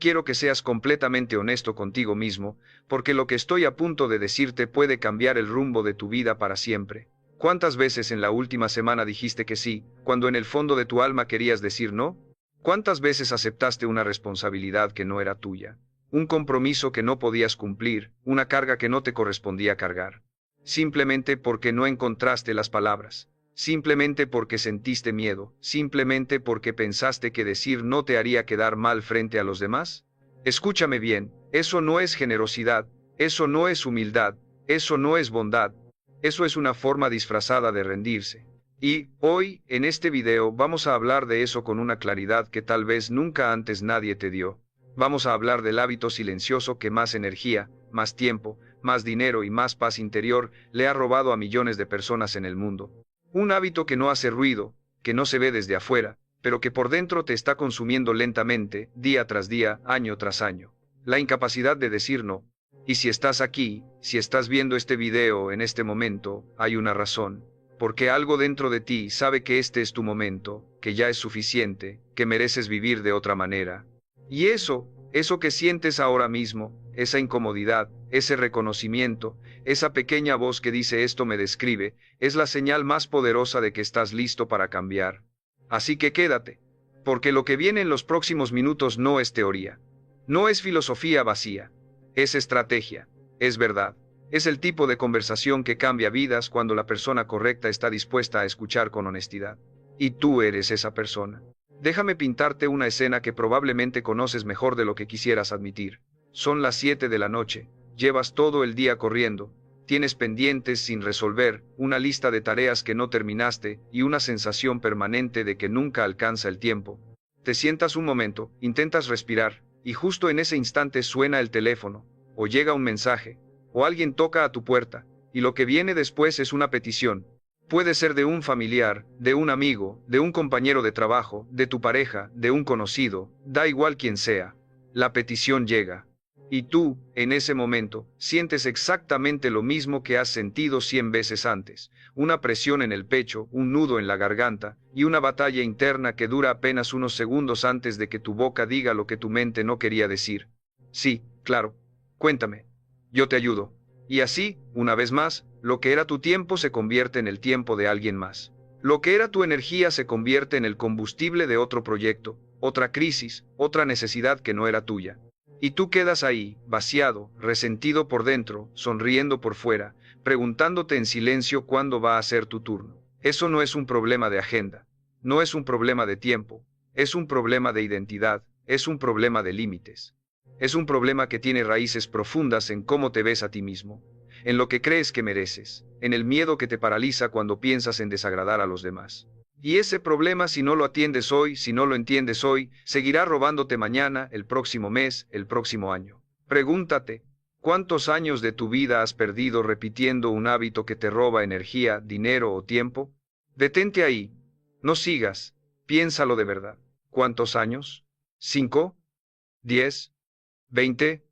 quiero que seas completamente honesto contigo mismo, porque lo que estoy a punto de decirte puede cambiar el rumbo de tu vida para siempre. ¿Cuántas veces en la última semana dijiste que sí, cuando en el fondo de tu alma querías decir no? ¿Cuántas veces aceptaste una responsabilidad que no era tuya? Un compromiso que no podías cumplir, una carga que no te correspondía cargar. Simplemente porque no encontraste las palabras. Simplemente porque sentiste miedo, simplemente porque pensaste que decir no te haría quedar mal frente a los demás. Escúchame bien, eso no es generosidad, eso no es humildad, eso no es bondad, eso es una forma disfrazada de rendirse. Y, hoy, en este video vamos a hablar de eso con una claridad que tal vez nunca antes nadie te dio. Vamos a hablar del hábito silencioso que más energía, más tiempo, más dinero y más paz interior le ha robado a millones de personas en el mundo. Un hábito que no hace ruido, que no se ve desde afuera, pero que por dentro te está consumiendo lentamente, día tras día, año tras año. La incapacidad de decir no. Y si estás aquí, si estás viendo este video en este momento, hay una razón. Porque algo dentro de ti sabe que este es tu momento, que ya es suficiente, que mereces vivir de otra manera. Y eso que sientes ahora mismo, esa incomodidad, ese reconocimiento, esa pequeña voz que dice esto me describe, es la señal más poderosa de que estás listo para cambiar. Así que quédate, porque lo que viene en los próximos minutos no es teoría, no es filosofía vacía, es estrategia, es verdad, es el tipo de conversación que cambia vidas cuando la persona correcta está dispuesta a escuchar con honestidad. Y tú eres esa persona. Déjame pintarte una escena que probablemente conoces mejor de lo que quisieras admitir. Son las 7 de la noche, llevas todo el día corriendo, tienes pendientes sin resolver, una lista de tareas que no terminaste y una sensación permanente de que nunca alcanza el tiempo. Te sientas un momento, intentas respirar, y justo en ese instante suena el teléfono, o llega un mensaje, o alguien toca a tu puerta, y lo que viene después es una petición. Puede ser de un familiar, de un amigo, de un compañero de trabajo, de tu pareja, de un conocido, da igual quién sea. La petición llega. Y tú, en ese momento, sientes exactamente lo mismo que has sentido 100 veces antes. Una presión en el pecho, un nudo en la garganta, y una batalla interna que dura apenas unos segundos antes de que tu boca diga lo que tu mente no quería decir. Sí, claro. Cuéntame. Yo te ayudo. Y así, una vez más, lo que era tu tiempo se convierte en el tiempo de alguien más. Lo que era tu energía se convierte en el combustible de otro proyecto, otra crisis, otra necesidad que no era tuya. Y tú quedas ahí, vaciado, resentido por dentro, sonriendo por fuera, preguntándote en silencio cuándo va a ser tu turno. Eso no es un problema de agenda, no es un problema de tiempo, es un problema de identidad, es un problema de límites. Es un problema que tiene raíces profundas en cómo te ves a ti mismo, en lo que crees que mereces, en el miedo que te paraliza cuando piensas en desagradar a los demás. Y ese problema, si no lo atiendes hoy, si no lo entiendes hoy, seguirá robándote mañana, el próximo mes, el próximo año. Pregúntate, ¿cuántos años de tu vida has perdido repitiendo un hábito que te roba energía, dinero o tiempo? Detente ahí. No sigas. Piénsalo de verdad. ¿Cuántos años? ¿5? ¿10? ¿20?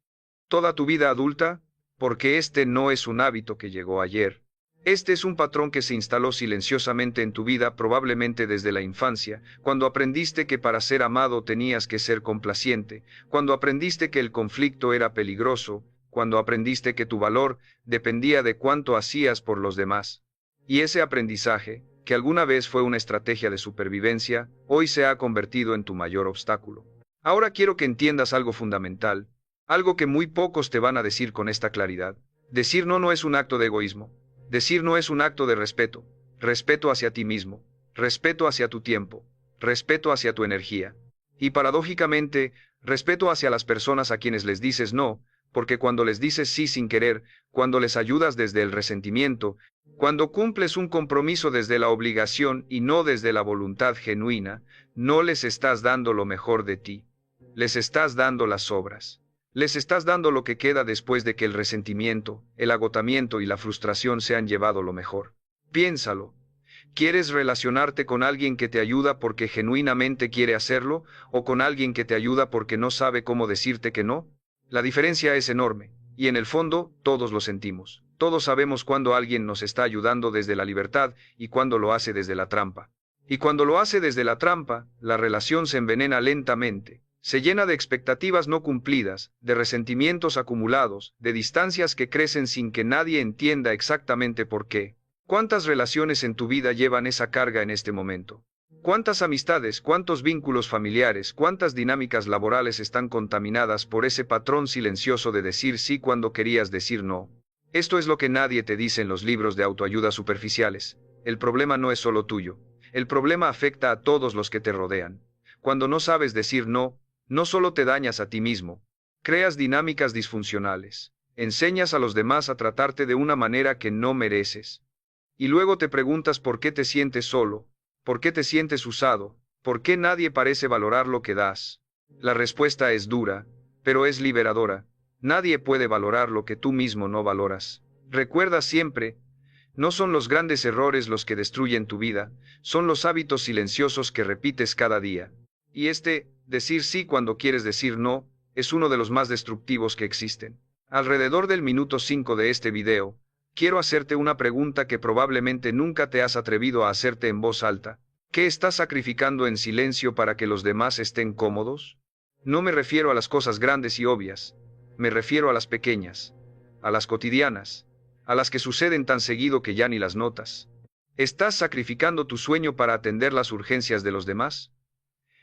¿Toda tu vida adulta? Porque este no es un hábito que llegó ayer. Este es un patrón que se instaló silenciosamente en tu vida probablemente desde la infancia, cuando aprendiste que para ser amado tenías que ser complaciente, cuando aprendiste que el conflicto era peligroso, cuando aprendiste que tu valor dependía de cuánto hacías por los demás. Y ese aprendizaje, que alguna vez fue una estrategia de supervivencia, hoy se ha convertido en tu mayor obstáculo. Ahora quiero que entiendas algo fundamental, algo que muy pocos te van a decir con esta claridad. Decir no no es un acto de egoísmo. Decir no es un acto de respeto. Respeto hacia ti mismo. Respeto hacia tu tiempo. Respeto hacia tu energía. Y paradójicamente, respeto hacia las personas a quienes les dices no, porque cuando les dices sí sin querer, cuando les ayudas desde el resentimiento, cuando cumples un compromiso desde la obligación y no desde la voluntad genuina, no les estás dando lo mejor de ti. Les estás dando las sobras. Les estás dando lo que queda después de que el resentimiento, el agotamiento y la frustración se han llevado lo mejor. Piénsalo. ¿Quieres relacionarte con alguien que te ayuda porque genuinamente quiere hacerlo, o con alguien que te ayuda porque no sabe cómo decirte que no? La diferencia es enorme, y en el fondo, todos lo sentimos. Todos sabemos cuando alguien nos está ayudando desde la libertad y cuando lo hace desde la trampa. Y cuando lo hace desde la trampa, la relación se envenena lentamente. Se llena de expectativas no cumplidas, de resentimientos acumulados, de distancias que crecen sin que nadie entienda exactamente por qué. ¿Cuántas relaciones en tu vida llevan esa carga en este momento? ¿Cuántas amistades, cuántos vínculos familiares, cuántas dinámicas laborales están contaminadas por ese patrón silencioso de decir sí cuando querías decir no? Esto es lo que nadie te dice en los libros de autoayuda superficiales. El problema no es solo tuyo. El problema afecta a todos los que te rodean. Cuando no sabes decir no, no solo te dañas a ti mismo, creas dinámicas disfuncionales, enseñas a los demás a tratarte de una manera que no mereces. Y luego te preguntas por qué te sientes solo, por qué te sientes usado, por qué nadie parece valorar lo que das. La respuesta es dura, pero es liberadora. Nadie puede valorar lo que tú mismo no valoras. Recuerda siempre, no son los grandes errores los que destruyen tu vida, son los hábitos silenciosos que repites cada día. Y decir sí cuando quieres decir no, es uno de los más destructivos que existen. Alrededor del minuto 5 de este video, quiero hacerte una pregunta que probablemente nunca te has atrevido a hacerte en voz alta. ¿Qué estás sacrificando en silencio para que los demás estén cómodos? No me refiero a las cosas grandes y obvias, me refiero a las pequeñas, a las cotidianas, a las que suceden tan seguido que ya ni las notas. ¿Estás sacrificando tu sueño para atender las urgencias de los demás?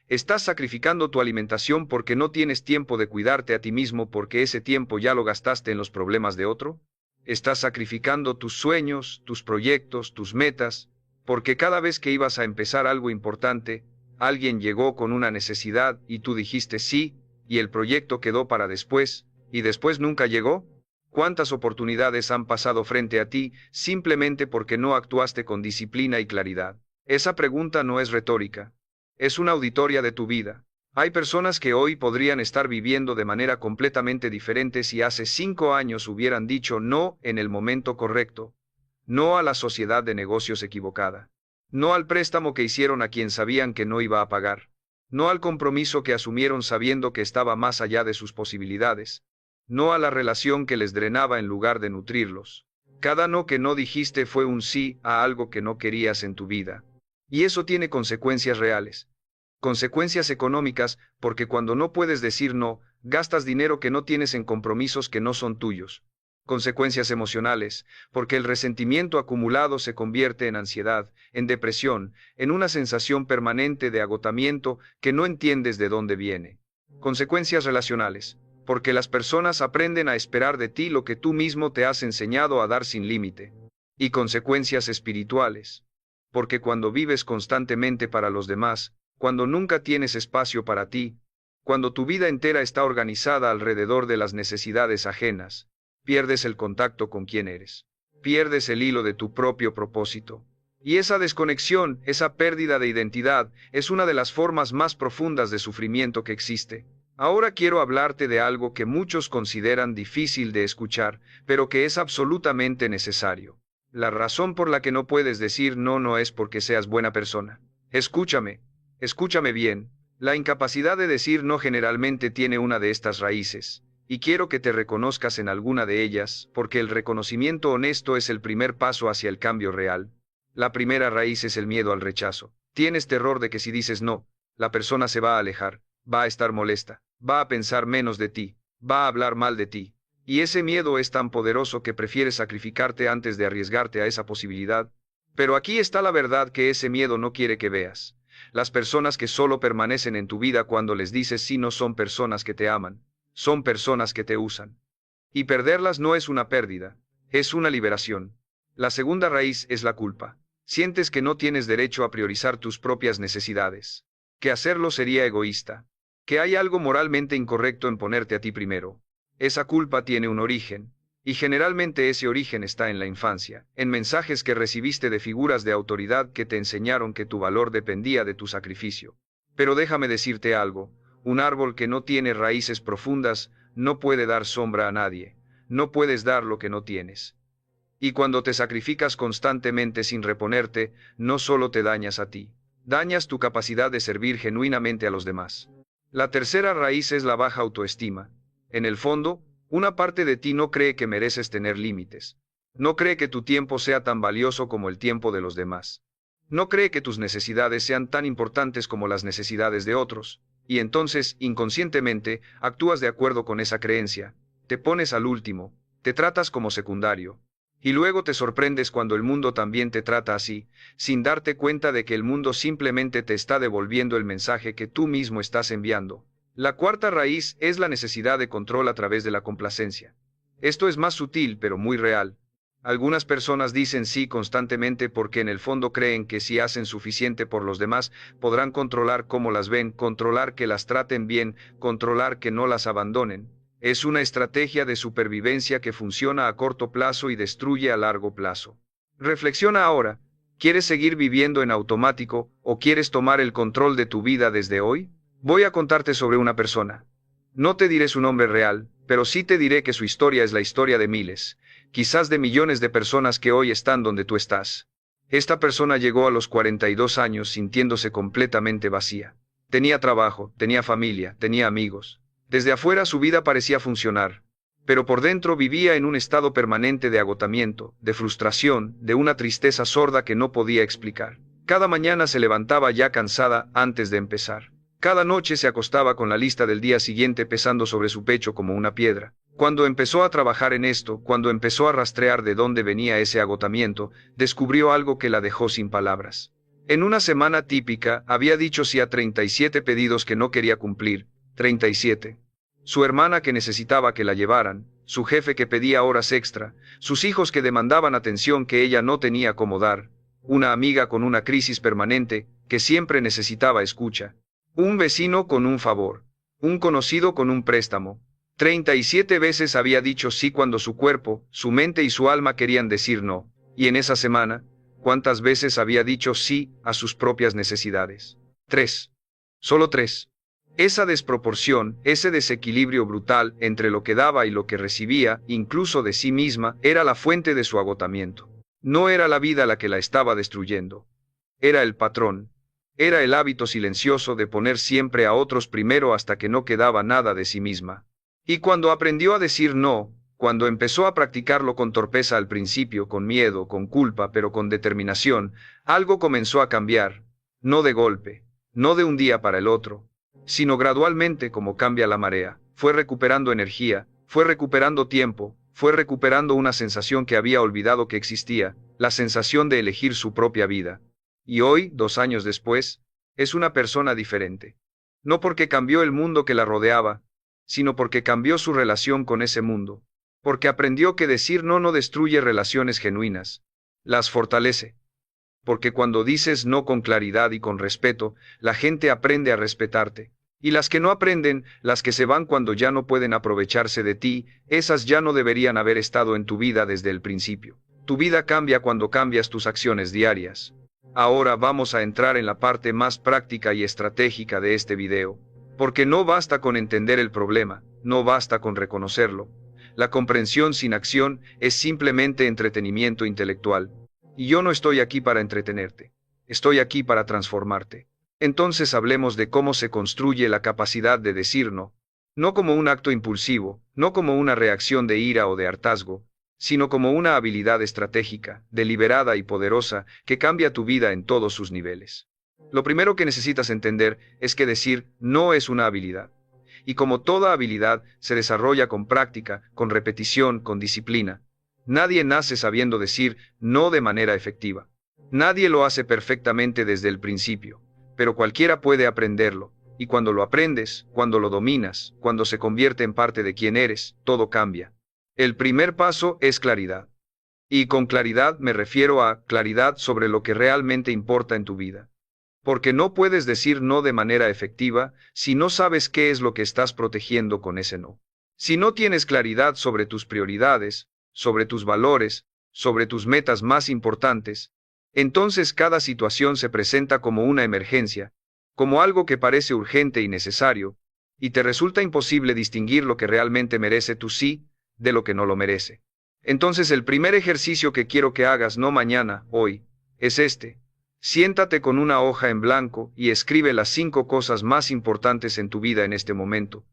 ¿Estás sacrificando tu alimentación porque no tienes tiempo de cuidarte a ti mismo porque ese tiempo ya lo gastaste en los problemas de otro? ¿Estás sacrificando tus sueños, tus proyectos, tus metas, porque cada vez que ibas a empezar algo importante, alguien llegó con una necesidad y tú dijiste sí, y el proyecto quedó para después, y después nunca llegó? ¿Cuántas oportunidades han pasado frente a ti simplemente porque no actuaste con disciplina y claridad? Esa pregunta no es retórica. Es una auditoria de tu vida. Hay personas que hoy podrían estar viviendo de manera completamente diferente si hace 5 años hubieran dicho no en el momento correcto. No a la sociedad de negocios equivocada. No al préstamo que hicieron a quien sabían que no iba a pagar. No al compromiso que asumieron sabiendo que estaba más allá de sus posibilidades. No a la relación que les drenaba en lugar de nutrirlos. Cada no que no dijiste fue un sí a algo que no querías en tu vida. Y eso tiene consecuencias reales. Consecuencias económicas, porque cuando no puedes decir no, gastas dinero que no tienes en compromisos que no son tuyos. Consecuencias emocionales, porque el resentimiento acumulado se convierte en ansiedad, en depresión, en una sensación permanente de agotamiento que no entiendes de dónde viene. Consecuencias relacionales, porque las personas aprenden a esperar de ti lo que tú mismo te has enseñado a dar sin límite. Y consecuencias espirituales, porque cuando vives constantemente para los demás, cuando nunca tienes espacio para ti, cuando tu vida entera está organizada alrededor de las necesidades ajenas, pierdes el contacto con quién eres, pierdes el hilo de tu propio propósito. Y esa desconexión, esa pérdida de identidad, es una de las formas más profundas de sufrimiento que existe. Ahora quiero hablarte de algo que muchos consideran difícil de escuchar, pero que es absolutamente necesario. La razón por la que no puedes decir no no es porque seas buena persona. Escúchame bien. La incapacidad de decir no generalmente tiene una de estas raíces, y quiero que te reconozcas en alguna de ellas, porque el reconocimiento honesto es el primer paso hacia el cambio real. La primera raíz es el miedo al rechazo. Tienes terror de que si dices no, la persona se va a alejar, va a estar molesta, va a pensar menos de ti, va a hablar mal de ti. Y ese miedo es tan poderoso que prefieres sacrificarte antes de arriesgarte a esa posibilidad. Pero aquí está la verdad que ese miedo no quiere que veas. Las personas que solo permanecen en tu vida cuando les dices sí no son personas que te aman, son personas que te usan. Y perderlas no es una pérdida, es una liberación. La segunda raíz es la culpa. Sientes que no tienes derecho a priorizar tus propias necesidades, que hacerlo sería egoísta, que hay algo moralmente incorrecto en ponerte a ti primero. Esa culpa tiene un origen, y generalmente ese origen está en la infancia, en mensajes que recibiste de figuras de autoridad que te enseñaron que tu valor dependía de tu sacrificio. Pero déjame decirte algo, un árbol que no tiene raíces profundas no puede dar sombra a nadie, no puedes dar lo que no tienes. Y cuando te sacrificas constantemente sin reponerte, no solo te dañas a ti, dañas tu capacidad de servir genuinamente a los demás. La tercera raíz es la baja autoestima. En el fondo, una parte de ti no cree que mereces tener límites. No cree que tu tiempo sea tan valioso como el tiempo de los demás. No cree que tus necesidades sean tan importantes como las necesidades de otros. Y entonces, inconscientemente, actúas de acuerdo con esa creencia, te pones al último, te tratas como secundario. Y luego te sorprendes cuando el mundo también te trata así, sin darte cuenta de que el mundo simplemente te está devolviendo el mensaje que tú mismo estás enviando. La cuarta raíz es la necesidad de control a través de la complacencia. Esto es más sutil, pero muy real. Algunas personas dicen sí constantemente porque en el fondo creen que si hacen suficiente por los demás, podrán controlar cómo las ven, controlar que las traten bien, controlar que no las abandonen. Es una estrategia de supervivencia que funciona a corto plazo y destruye a largo plazo. Reflexiona ahora, ¿quieres seguir viviendo en automático o quieres tomar el control de tu vida desde hoy? Voy a contarte sobre una persona. No te diré su nombre real, pero sí te diré que su historia es la historia de miles, quizás de millones de personas que hoy están donde tú estás. Esta persona llegó a los 42 años sintiéndose completamente vacía. Tenía trabajo, tenía familia, tenía amigos. Desde afuera su vida parecía funcionar, pero por dentro vivía en un estado permanente de agotamiento, de frustración, de una tristeza sorda que no podía explicar. Cada mañana se levantaba ya cansada antes de empezar. Cada noche se acostaba con la lista del día siguiente pesando sobre su pecho como una piedra. Cuando empezó a trabajar en esto, cuando empezó a rastrear de dónde venía ese agotamiento, descubrió algo que la dejó sin palabras. En una semana típica, había dicho sí a 37 pedidos que no quería cumplir. 37. Su hermana que necesitaba que la llevaran, su jefe que pedía horas extra, sus hijos que demandaban atención que ella no tenía cómo dar, una amiga con una crisis permanente que siempre necesitaba escucha, un vecino con un favor, un conocido con un préstamo. 37 veces había dicho sí cuando su cuerpo, su mente y su alma querían decir no. Y en esa semana, ¿cuántas veces había dicho sí a sus propias necesidades? 3. Solo 3. Esa desproporción, ese desequilibrio brutal entre lo que daba y lo que recibía, incluso de sí misma, era la fuente de su agotamiento. No era la vida la que la estaba destruyendo. Era el patrón. Era el hábito silencioso de poner siempre a otros primero hasta que no quedaba nada de sí misma. Y cuando aprendió a decir no, cuando empezó a practicarlo con torpeza al principio, con miedo, con culpa, pero con determinación, algo comenzó a cambiar. No de golpe, no de un día para el otro, sino gradualmente como cambia la marea. Fue recuperando energía, fue recuperando tiempo, fue recuperando una sensación que había olvidado que existía, la sensación de elegir su propia vida. Y hoy, 2 años después, es una persona diferente. No porque cambió el mundo que la rodeaba, sino porque cambió su relación con ese mundo. Porque aprendió que decir no no destruye relaciones genuinas, las fortalece. Porque cuando dices no con claridad y con respeto, la gente aprende a respetarte. Y las que no aprenden, las que se van cuando ya no pueden aprovecharse de ti, esas ya no deberían haber estado en tu vida desde el principio. Tu vida cambia cuando cambias tus acciones diarias. Ahora vamos a entrar en la parte más práctica y estratégica de este video. Porque no basta con entender el problema, no basta con reconocerlo. La comprensión sin acción es simplemente entretenimiento intelectual. Y yo no estoy aquí para entretenerte. Estoy aquí para transformarte. Entonces hablemos de cómo se construye la capacidad de decir no. No como un acto impulsivo, no como una reacción de ira o de hartazgo, sino como una habilidad estratégica, deliberada y poderosa que cambia tu vida en todos sus niveles. Lo primero que necesitas entender es que decir no es una habilidad. Y como toda habilidad, se desarrolla con práctica, con repetición, con disciplina. Nadie nace sabiendo decir no de manera efectiva. Nadie lo hace perfectamente desde el principio, pero cualquiera puede aprenderlo. Y cuando lo aprendes, cuando lo dominas, cuando se convierte en parte de quién eres, todo cambia. El primer paso es claridad. Y con claridad me refiero a claridad sobre lo que realmente importa en tu vida. Porque no puedes decir no de manera efectiva si no sabes qué es lo que estás protegiendo con ese no. Si no tienes claridad sobre tus prioridades, sobre tus valores, sobre tus metas más importantes, entonces cada situación se presenta como una emergencia, como algo que parece urgente y necesario, y te resulta imposible distinguir lo que realmente merece tu sí de lo que no lo merece. Entonces el primer ejercicio que quiero que hagas no mañana, hoy, es este. Siéntate con una hoja en blanco y escribe las 5 cosas más importantes en tu vida en este momento.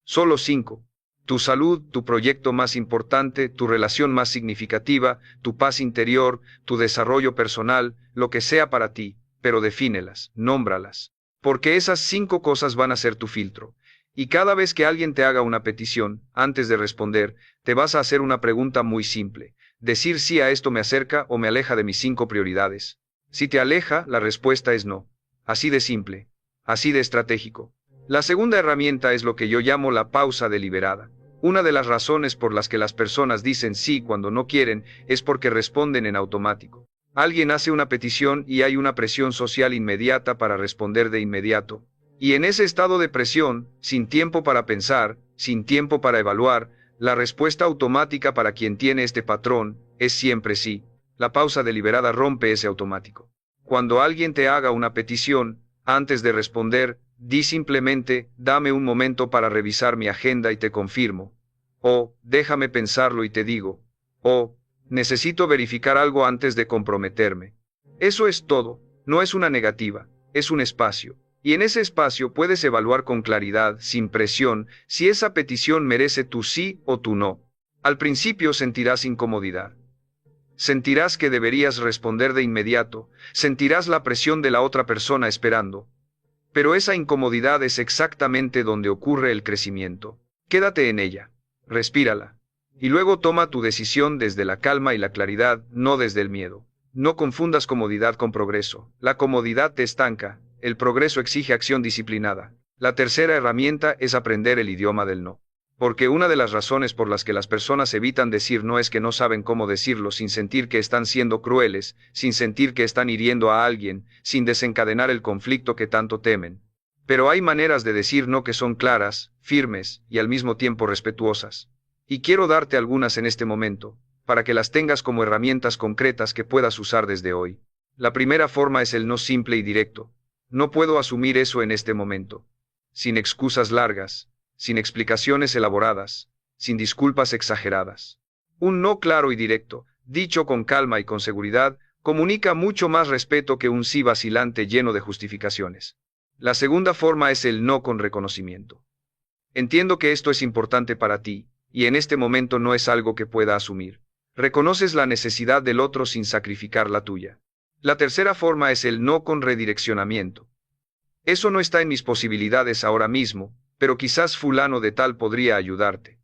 Solo 5. Tu salud, tu proyecto más importante, tu relación más significativa, tu paz interior, tu desarrollo personal, lo que sea para ti, pero defínelas, nómbralas. Porque esas 5 cosas van a ser tu filtro. Y cada vez que alguien te haga una petición, antes de responder, te vas a hacer una pregunta muy simple. Decir sí a esto me acerca o me aleja de mis 5 prioridades. Si te aleja, la respuesta es no. Así de simple. Así de estratégico. La segunda herramienta es lo que yo llamo la pausa deliberada. Una de las razones por las que las personas dicen sí cuando no quieren es porque responden en automático. Alguien hace una petición y hay una presión social inmediata para responder de inmediato. Y en ese estado de presión, sin tiempo para pensar, sin tiempo para evaluar, la respuesta automática para quien tiene este patrón es siempre sí. La pausa deliberada rompe ese automático. Cuando alguien te haga una petición, antes de responder, di simplemente, dame un momento para revisar mi agenda y te confirmo. O, déjame pensarlo y te digo. O, necesito verificar algo antes de comprometerme. Eso es todo, no es una negativa, es un espacio. Y en ese espacio puedes evaluar con claridad, sin presión, si esa petición merece tu sí o tu no. Al principio sentirás incomodidad. Sentirás que deberías responder de inmediato, sentirás la presión de la otra persona esperando. Pero esa incomodidad es exactamente donde ocurre el crecimiento. Quédate en ella, respírala. Y luego toma tu decisión desde la calma y la claridad, no desde el miedo. No confundas comodidad con progreso. La comodidad te estanca, el progreso exige acción disciplinada. La tercera herramienta es aprender el idioma del no. Porque una de las razones por las que las personas evitan decir no es que no saben cómo decirlo sin sentir que están siendo crueles, sin sentir que están hiriendo a alguien, sin desencadenar el conflicto que tanto temen. Pero hay maneras de decir no que son claras, firmes y al mismo tiempo respetuosas. Y quiero darte algunas en este momento, para que las tengas como herramientas concretas que puedas usar desde hoy. La primera forma es el no simple y directo. No puedo asumir eso en este momento. Sin excusas largas, sin explicaciones elaboradas, sin disculpas exageradas. Un no claro y directo, dicho con calma y con seguridad, comunica mucho más respeto que un sí vacilante lleno de justificaciones. La segunda forma es el no con reconocimiento. Entiendo que esto es importante para ti, y en este momento no es algo que pueda asumir. Reconoces la necesidad del otro sin sacrificar la tuya. La tercera forma es el no con redireccionamiento. Eso no está en mis posibilidades ahora mismo, pero quizás fulano de tal podría ayudarte.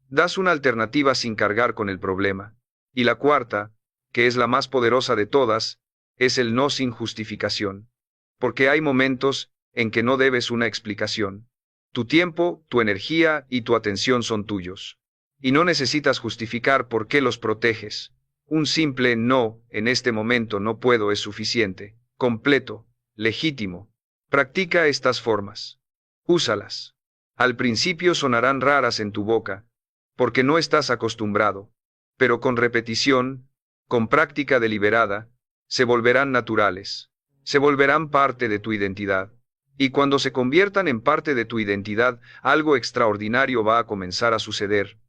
Das una alternativa sin cargar con el problema. Y la cuarta, que es la más poderosa de todas, es el no sin justificación. Porque hay momentos en que no debes una explicación. Tu tiempo, tu energía y tu atención son tuyos. Y no necesitas justificar por qué los proteges. Un simple no, en este momento no puedo es suficiente, completo, legítimo. Practica estas formas. Úsalas. Al principio sonarán raras en tu boca, porque no estás acostumbrado, pero con repetición, con práctica deliberada, se volverán naturales, se volverán parte de tu identidad. Y cuando se conviertan en parte de tu identidad, algo extraordinario va a comenzar a suceder.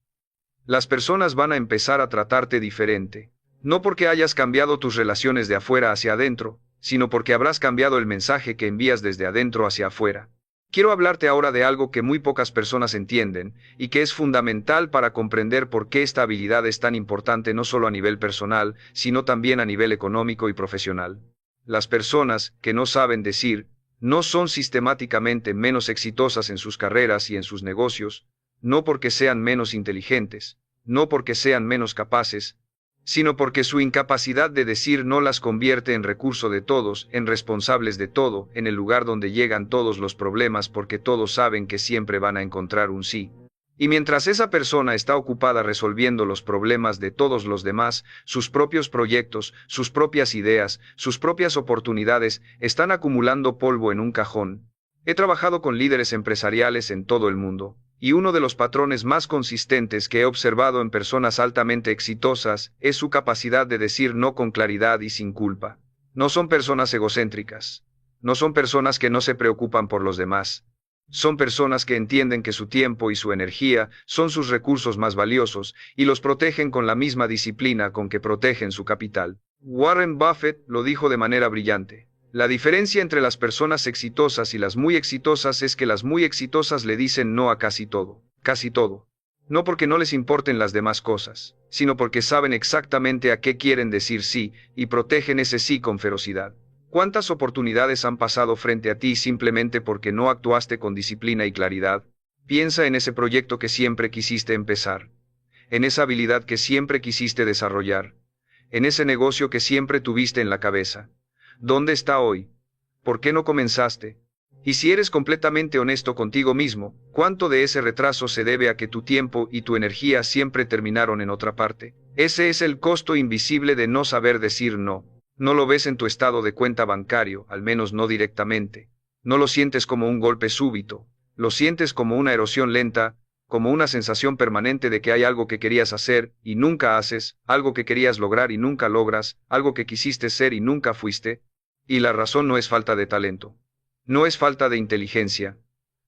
Las personas van a empezar a tratarte diferente, no porque hayas cambiado tus relaciones de afuera hacia adentro, sino porque habrás cambiado el mensaje que envías desde adentro hacia afuera. Quiero hablarte ahora de algo que muy pocas personas entienden, y que es fundamental para comprender por qué esta habilidad es tan importante no solo a nivel personal, sino también a nivel económico y profesional. Las personas que no saben decir no son sistemáticamente menos exitosas en sus carreras y en sus negocios, no porque sean menos inteligentes, no porque sean menos capaces, sino porque su incapacidad de decir no las convierte en recurso de todos, en responsables de todo, en el lugar donde llegan todos los problemas porque todos saben que siempre van a encontrar un sí. Y mientras esa persona está ocupada resolviendo los problemas de todos los demás, sus propios proyectos, sus propias ideas, sus propias oportunidades están acumulando polvo en un cajón. He trabajado con líderes empresariales en todo el mundo, y uno de los patrones más consistentes que he observado en personas altamente exitosas es su capacidad de decir no con claridad y sin culpa. No son personas egocéntricas. No son personas que no se preocupan por los demás. Son personas que entienden que su tiempo y su energía son sus recursos más valiosos y los protegen con la misma disciplina con que protegen su capital. Warren Buffett lo dijo de manera brillante. La diferencia entre las personas exitosas y las muy exitosas es que las muy exitosas le dicen no a casi todo, casi todo. No porque no les importen las demás cosas, sino porque saben exactamente a qué quieren decir sí y protegen ese sí con ferocidad. ¿Cuántas oportunidades han pasado frente a ti simplemente porque no actuaste con disciplina y claridad? Piensa en ese proyecto que siempre quisiste empezar, en esa habilidad que siempre quisiste desarrollar, en ese negocio que siempre tuviste en la cabeza. ¿Dónde está hoy? ¿Por qué no comenzaste? Y si eres completamente honesto contigo mismo, ¿cuánto de ese retraso se debe a que tu tiempo y tu energía siempre terminaron en otra parte? Ese es el costo invisible de no saber decir no. No lo ves en tu estado de cuenta bancario, al menos no directamente. No lo sientes como un golpe súbito. Lo sientes como una erosión lenta, como una sensación permanente de que hay algo que querías hacer y nunca haces, algo que querías lograr y nunca logras, algo que quisiste ser y nunca fuiste. Y la razón no es falta de talento. No es falta de inteligencia.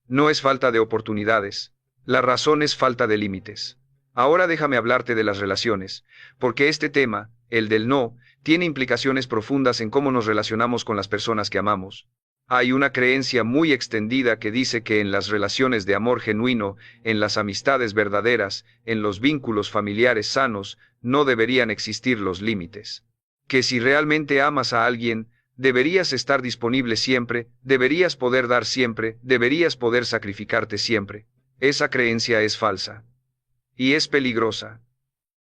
No es falta de oportunidades. La razón es falta de límites. Ahora déjame hablarte de las relaciones, porque este tema, el del no, tiene implicaciones profundas en cómo nos relacionamos con las personas que amamos. Hay una creencia muy extendida que dice que en las relaciones de amor genuino, en las amistades verdaderas, en los vínculos familiares sanos, no deberían existir los límites. Que si realmente amas a alguien, deberías estar disponible siempre, deberías poder dar siempre, deberías poder sacrificarte siempre. Esa creencia es falsa. Y es peligrosa.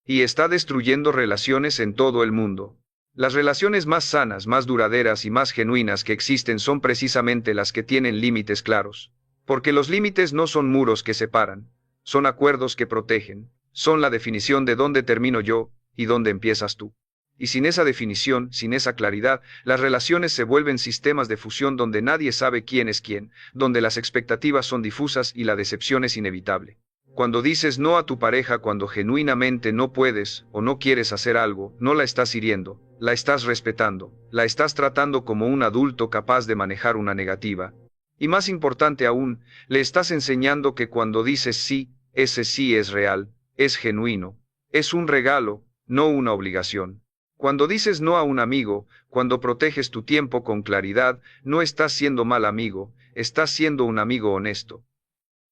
Y está destruyendo relaciones en todo el mundo. Las relaciones más sanas, más duraderas y más genuinas que existen son precisamente las que tienen límites claros. Porque los límites no son muros que separan, son acuerdos que protegen, son la definición de dónde termino yo y dónde empiezas tú. Y sin esa definición, sin esa claridad, las relaciones se vuelven sistemas de fusión donde nadie sabe quién es quién, donde las expectativas son difusas y la decepción es inevitable. Cuando dices no a tu pareja cuando genuinamente no puedes o no quieres hacer algo, no la estás hiriendo, la estás respetando, la estás tratando como un adulto capaz de manejar una negativa. Y más importante aún, le estás enseñando que cuando dices sí, ese sí es real, es genuino, es un regalo, no una obligación. Cuando dices no a un amigo, cuando proteges tu tiempo con claridad, no estás siendo mal amigo, estás siendo un amigo honesto.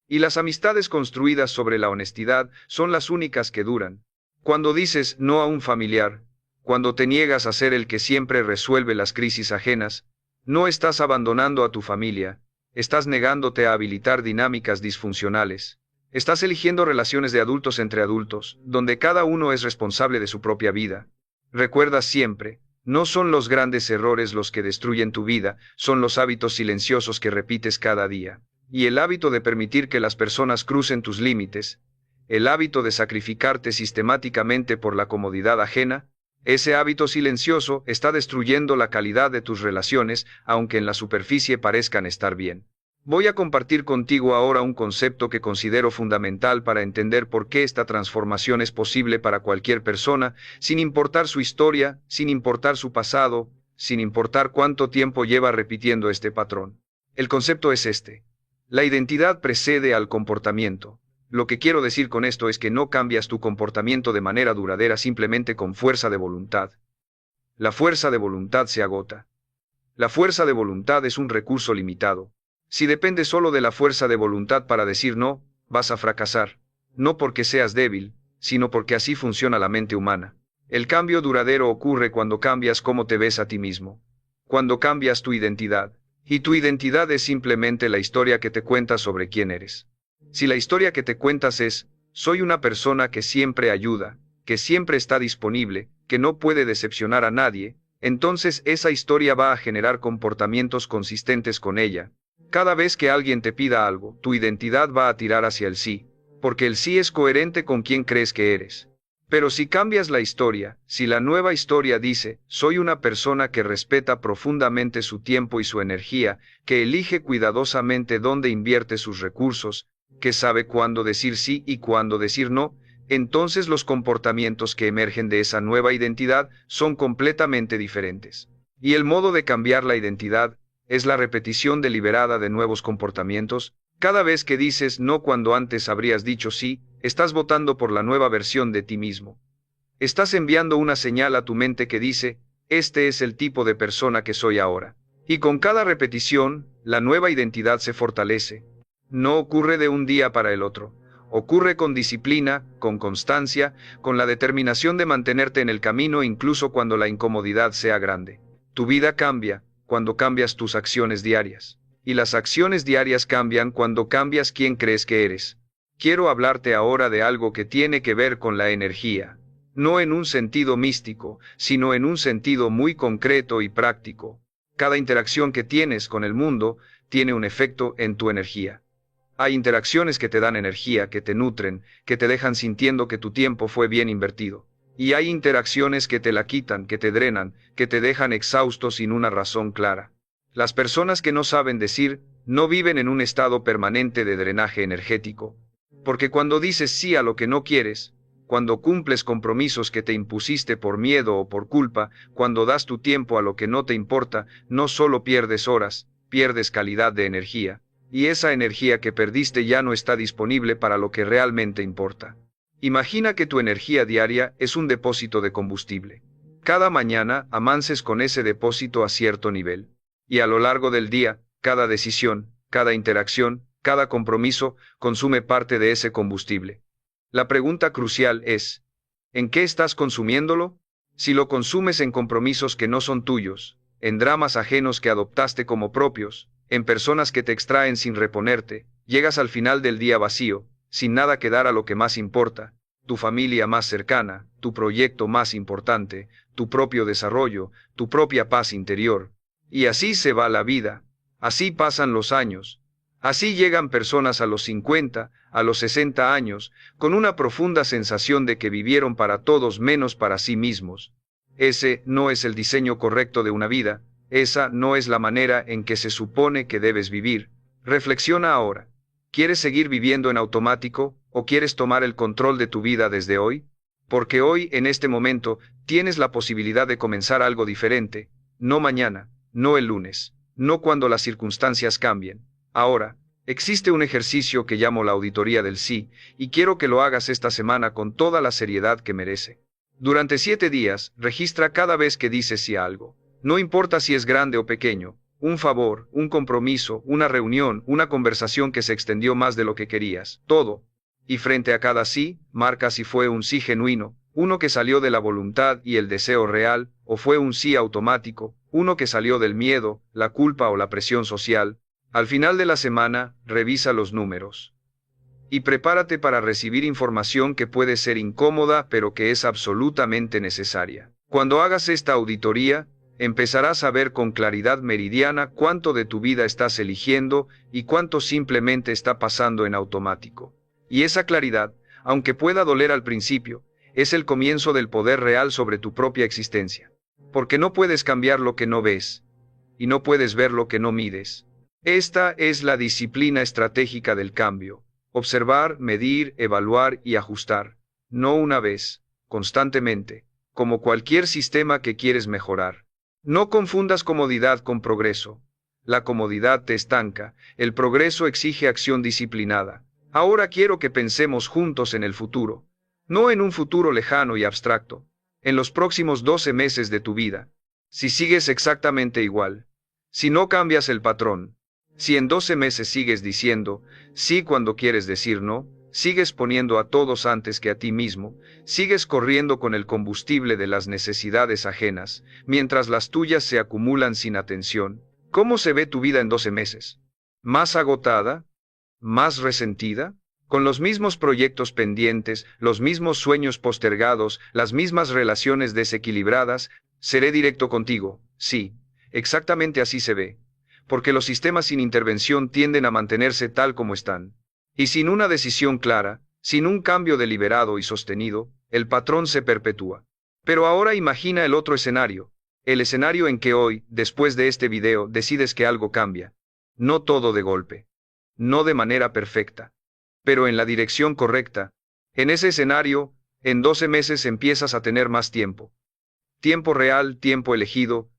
Y las amistades construidas sobre la honestidad son las únicas que duran. Cuando dices no a un familiar, cuando te niegas a ser el que siempre resuelve las crisis ajenas, no estás abandonando a tu familia, estás negándote a habilitar dinámicas disfuncionales. Estás eligiendo relaciones de adultos entre adultos, donde cada uno es responsable de su propia vida. Recuerda siempre, no son los grandes errores los que destruyen tu vida, son los hábitos silenciosos que repites cada día. Y el hábito de permitir que las personas crucen tus límites, el hábito de sacrificarte sistemáticamente por la comodidad ajena, ese hábito silencioso está destruyendo la calidad de tus relaciones, aunque en la superficie parezcan estar bien. Voy a compartir contigo ahora un concepto que considero fundamental para entender por qué esta transformación es posible para cualquier persona, sin importar su historia, sin importar su pasado, sin importar cuánto tiempo lleva repitiendo este patrón. El concepto es este. La identidad precede al comportamiento. Lo que quiero decir con esto es que no cambias tu comportamiento de manera duradera simplemente con fuerza de voluntad. La fuerza de voluntad se agota. La fuerza de voluntad es un recurso limitado. Si dependes solo de la fuerza de voluntad para decir no, vas a fracasar. No porque seas débil, sino porque así funciona la mente humana. El cambio duradero ocurre cuando cambias cómo te ves a ti mismo. Cuando cambias tu identidad. Y tu identidad es simplemente la historia que te cuentas sobre quién eres. Si la historia que te cuentas es, soy una persona que siempre ayuda, que siempre está disponible, que no puede decepcionar a nadie, entonces esa historia va a generar comportamientos consistentes con ella. Cada vez que alguien te pida algo, tu identidad va a tirar hacia el sí, porque el sí es coherente con quién crees que eres. Pero si cambias la historia, si la nueva historia dice, soy una persona que respeta profundamente su tiempo y su energía, que elige cuidadosamente dónde invierte sus recursos, que sabe cuándo decir sí y cuándo decir no, entonces los comportamientos que emergen de esa nueva identidad son completamente diferentes. Y el modo de cambiar la identidad es la repetición deliberada de nuevos comportamientos. Cada vez que dices no cuando antes habrías dicho sí, estás votando por la nueva versión de ti mismo. Estás enviando una señal a tu mente que dice, este es el tipo de persona que soy ahora. Y con cada repetición, la nueva identidad se fortalece. No ocurre de un día para el otro. Ocurre con disciplina, con constancia, con la determinación de mantenerte en el camino incluso cuando la incomodidad sea grande. Tu vida cambia, cuando cambias tus acciones diarias. Y las acciones diarias cambian cuando cambias quién crees que eres. Quiero hablarte ahora de algo que tiene que ver con la energía. No en un sentido místico, sino en un sentido muy concreto y práctico. Cada interacción que tienes con el mundo tiene un efecto en tu energía. Hay interacciones que te dan energía, que te nutren, que te dejan sintiendo que tu tiempo fue bien invertido. Y hay interacciones que te la quitan, que te drenan, que te dejan exhausto sin una razón clara. Las personas que no saben decir, no viven en un estado permanente de drenaje energético. Porque cuando dices sí a lo que no quieres, cuando cumples compromisos que te impusiste por miedo o por culpa, cuando das tu tiempo a lo que no te importa, no solo pierdes horas, pierdes calidad de energía. Y esa energía que perdiste ya no está disponible para lo que realmente importa. Imagina que tu energía diaria es un depósito de combustible. Cada mañana amances con ese depósito a cierto nivel. Y a lo largo del día, cada decisión, cada interacción, cada compromiso consume parte de ese combustible. La pregunta crucial es, ¿en qué estás consumiéndolo? Si lo consumes en compromisos que no son tuyos, en dramas ajenos que adoptaste como propios, en personas que te extraen sin reponerte, llegas al final del día vacío, sin nada que dar a lo que más importa, tu familia más cercana, tu proyecto más importante, tu propio desarrollo, tu propia paz interior. Y así se va la vida, así pasan los años, así llegan personas a los 50, a los 60 años, con una profunda sensación de que vivieron para todos menos para sí mismos. Ese no es el diseño correcto de una vida, esa no es la manera en que se supone que debes vivir. Reflexiona ahora. ¿Quieres seguir viviendo en automático o quieres tomar el control de tu vida desde hoy? Porque hoy, en este momento, tienes la posibilidad de comenzar algo diferente, no mañana, no el lunes, no cuando las circunstancias cambien. Ahora, existe un ejercicio que llamo la auditoría del sí, y quiero que lo hagas esta semana con toda la seriedad que merece. Durante 7 días, registra cada vez que dices sí a algo. No importa si es grande o pequeño, un favor, un compromiso, una reunión, una conversación que se extendió más de lo que querías, todo. Y frente a cada sí, marca si fue un sí genuino, uno que salió de la voluntad y el deseo real, o fue un sí automático, uno que salió del miedo, la culpa o la presión social. Al final de la semana, revisa los números. Y prepárate para recibir información que puede ser incómoda, pero que es absolutamente necesaria. Cuando hagas esta auditoría, empezarás a ver con claridad meridiana cuánto de tu vida estás eligiendo y cuánto simplemente está pasando en automático. Y esa claridad, aunque pueda doler al principio, es el comienzo del poder real sobre tu propia existencia. Porque no puedes cambiar lo que no ves, y no puedes ver lo que no mides. Esta es la disciplina estratégica del cambio. Observar, medir, evaluar y ajustar. No una vez, constantemente, como cualquier sistema que quieres mejorar. No confundas comodidad con progreso. La comodidad te estanca, el progreso exige acción disciplinada. Ahora quiero que pensemos juntos en el futuro. No en un futuro lejano y abstracto. En los próximos 12 meses de tu vida. Si sigues exactamente igual. Si no cambias el patrón. Si en 12 meses sigues diciendo sí cuando quieres decir no, sigues poniendo a todos antes que a ti mismo, sigues corriendo con el combustible de las necesidades ajenas, mientras las tuyas se acumulan sin atención, ¿cómo se ve tu vida en 12 meses? ¿Más agotada? ¿Más resentida? ¿Con los mismos proyectos pendientes, los mismos sueños postergados, las mismas relaciones desequilibradas? Seré directo contigo, sí, exactamente así se ve. Porque los sistemas sin intervención tienden a mantenerse tal como están. Y sin una decisión clara, sin un cambio deliberado y sostenido, el patrón se perpetúa. Pero ahora imagina el otro escenario, el escenario en que hoy, después de este video, decides que algo cambia. No todo de golpe. No de manera perfecta. Pero en la dirección correcta. En ese escenario, en 12 meses empiezas a tener más tiempo. Tiempo real, tiempo elegido,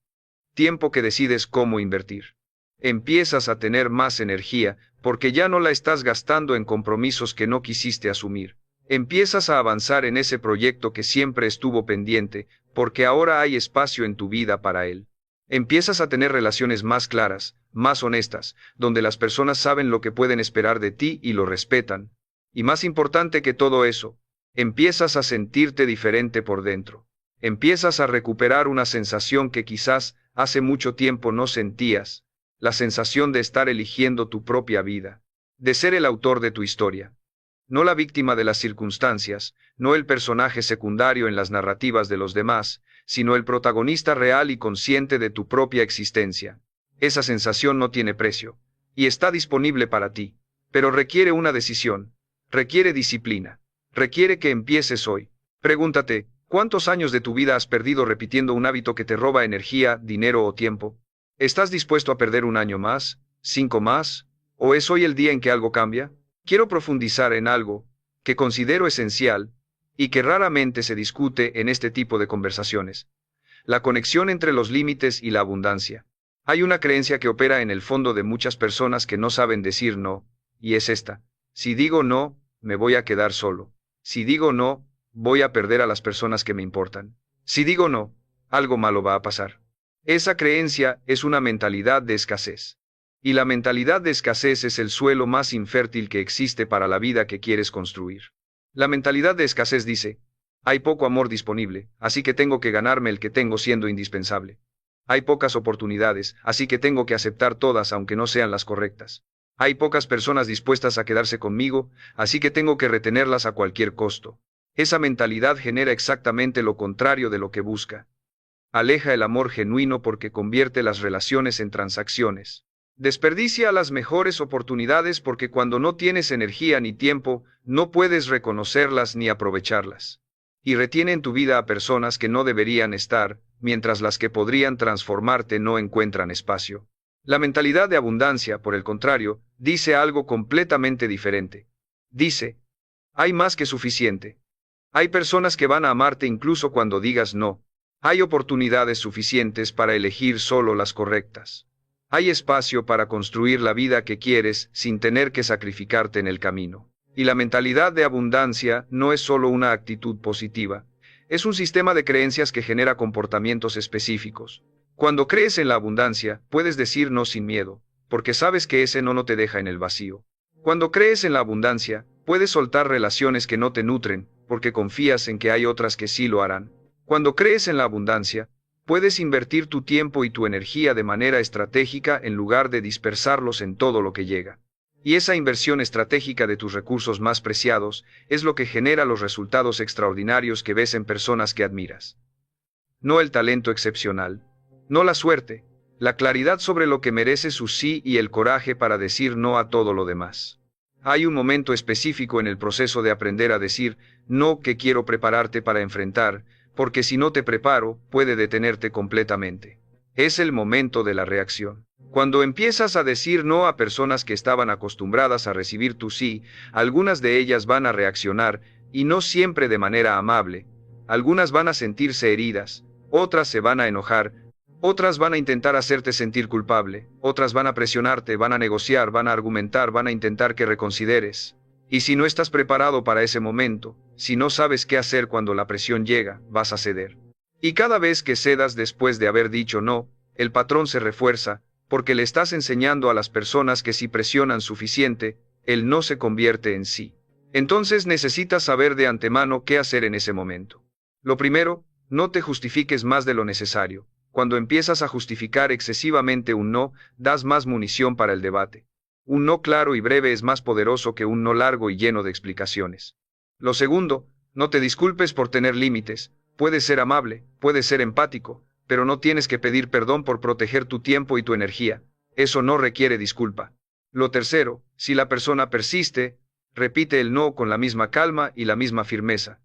tiempo que decides cómo invertir. Empiezas a tener más energía, porque ya no la estás gastando en compromisos que no quisiste asumir. Empiezas a avanzar en ese proyecto que siempre estuvo pendiente, porque ahora hay espacio en tu vida para él. Empiezas a tener relaciones más claras, más honestas, donde las personas saben lo que pueden esperar de ti y lo respetan. Y más importante que todo eso, empiezas a sentirte diferente por dentro. Empiezas a recuperar una sensación que quizás hace mucho tiempo no sentías, la sensación de estar eligiendo tu propia vida, de ser el autor de tu historia. No la víctima de las circunstancias, no el personaje secundario en las narrativas de los demás, sino el protagonista real y consciente de tu propia existencia. Esa sensación no tiene precio, y está disponible para ti, pero requiere una decisión, requiere disciplina, requiere que empieces hoy. Pregúntate, ¿cuántos años de tu vida has perdido repitiendo un hábito que te roba energía, dinero o tiempo? ¿Estás dispuesto a perder un año más, 5 más? ¿O es hoy el día en que algo cambia? Quiero profundizar en algo que considero esencial y que raramente se discute en este tipo de conversaciones: la conexión entre los límites y la abundancia. Hay una creencia que opera en el fondo de muchas personas que no saben decir no, y es esta: si digo no, me voy a quedar solo. Si digo no, voy a perder a las personas que me importan. Si digo no, algo malo va a pasar. Esa creencia es una mentalidad de escasez. Y la mentalidad de escasez es el suelo más infértil que existe para la vida que quieres construir. La mentalidad de escasez dice: hay poco amor disponible, así que tengo que ganarme el que tengo siendo indispensable. Hay pocas oportunidades, así que tengo que aceptar todas aunque no sean las correctas. Hay pocas personas dispuestas a quedarse conmigo, así que tengo que retenerlas a cualquier costo. Esa mentalidad genera exactamente lo contrario de lo que busca. Aleja el amor genuino porque convierte las relaciones en transacciones. Desperdicia las mejores oportunidades porque cuando no tienes energía ni tiempo, no puedes reconocerlas ni aprovecharlas. Y retiene en tu vida a personas que no deberían estar, mientras las que podrían transformarte no encuentran espacio. La mentalidad de abundancia, por el contrario, dice algo completamente diferente. Dice: hay más que suficiente. Hay personas que van a amarte incluso cuando digas no. Hay oportunidades suficientes para elegir solo las correctas. Hay espacio para construir la vida que quieres sin tener que sacrificarte en el camino. Y la mentalidad de abundancia no es solo una actitud positiva, es un sistema de creencias que genera comportamientos específicos. Cuando crees en la abundancia, puedes decir no sin miedo, porque sabes que ese no te deja en el vacío. Cuando crees en la abundancia, puedes soltar relaciones que no te nutren, porque confías en que hay otras que sí lo harán. Cuando crees en la abundancia, puedes invertir tu tiempo y tu energía de manera estratégica en lugar de dispersarlos en todo lo que llega. Y esa inversión estratégica de tus recursos más preciados es lo que genera los resultados extraordinarios que ves en personas que admiras. No el talento excepcional, no la suerte, la claridad sobre lo que merece su sí y el coraje para decir no a todo lo demás. Hay un momento específico en el proceso de aprender a decir no que quiero prepararte para enfrentar, porque si no te preparo, puede detenerte completamente. Es el momento de la reacción. Cuando empiezas a decir no a personas que estaban acostumbradas a recibir tu sí, algunas de ellas van a reaccionar, y no siempre de manera amable. Algunas van a sentirse heridas, otras se van a enojar, otras van a intentar hacerte sentir culpable, otras van a presionarte, van a negociar, van a argumentar, van a intentar que reconsideres. Y si no estás preparado para ese momento, si no sabes qué hacer cuando la presión llega, vas a ceder. Y cada vez que cedas después de haber dicho no, el patrón se refuerza, porque le estás enseñando a las personas que si presionan suficiente, el no se convierte en sí. Entonces necesitas saber de antemano qué hacer en ese momento. Lo primero, no te justifiques más de lo necesario. Cuando empiezas a justificar excesivamente un no, das más munición para el debate. Un no claro y breve es más poderoso que un no largo y lleno de explicaciones. Lo segundo, no te disculpes por tener límites. Puedes ser amable, puedes ser empático, pero no tienes que pedir perdón por proteger tu tiempo y tu energía. Eso no requiere disculpa. Lo tercero, si la persona persiste, repite el no con la misma calma y la misma firmeza.